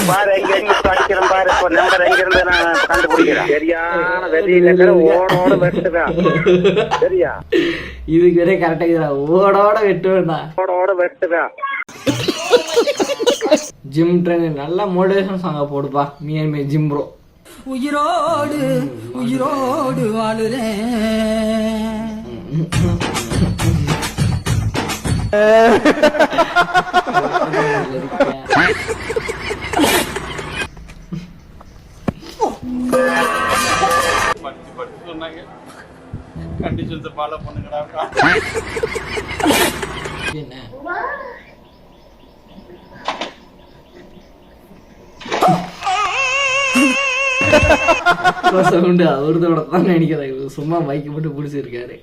பாரு எங்க படிக்கிறேன் பாரு நம்பர் எங்க இருந்து நான் கண்டுபிடிக்கிறேன் சரியான வெளியில ஓடோட வெட்டுவேன் சரியா இதுக்கு வரையும் கரெக்டா ஓடோட வெட்டுவேன் ஓடோட வெட்டுவேன் ஜிம் ட்ரெயின் நல்ல மோட்டிவேஷன் சாங்க போடுப்பா me and my gym bro உயிரோடு உயிரோடு வாழுறேன் சொன்னாங்க கண்டிஷன்ஸ் ஃபாலோ பண்ணுங்கடா என்ன சவுண்டு அவருதோட தான் நினைக்கிறேன் சும்மா பைக்கு போட்டு பிடிச்சிருக்காரு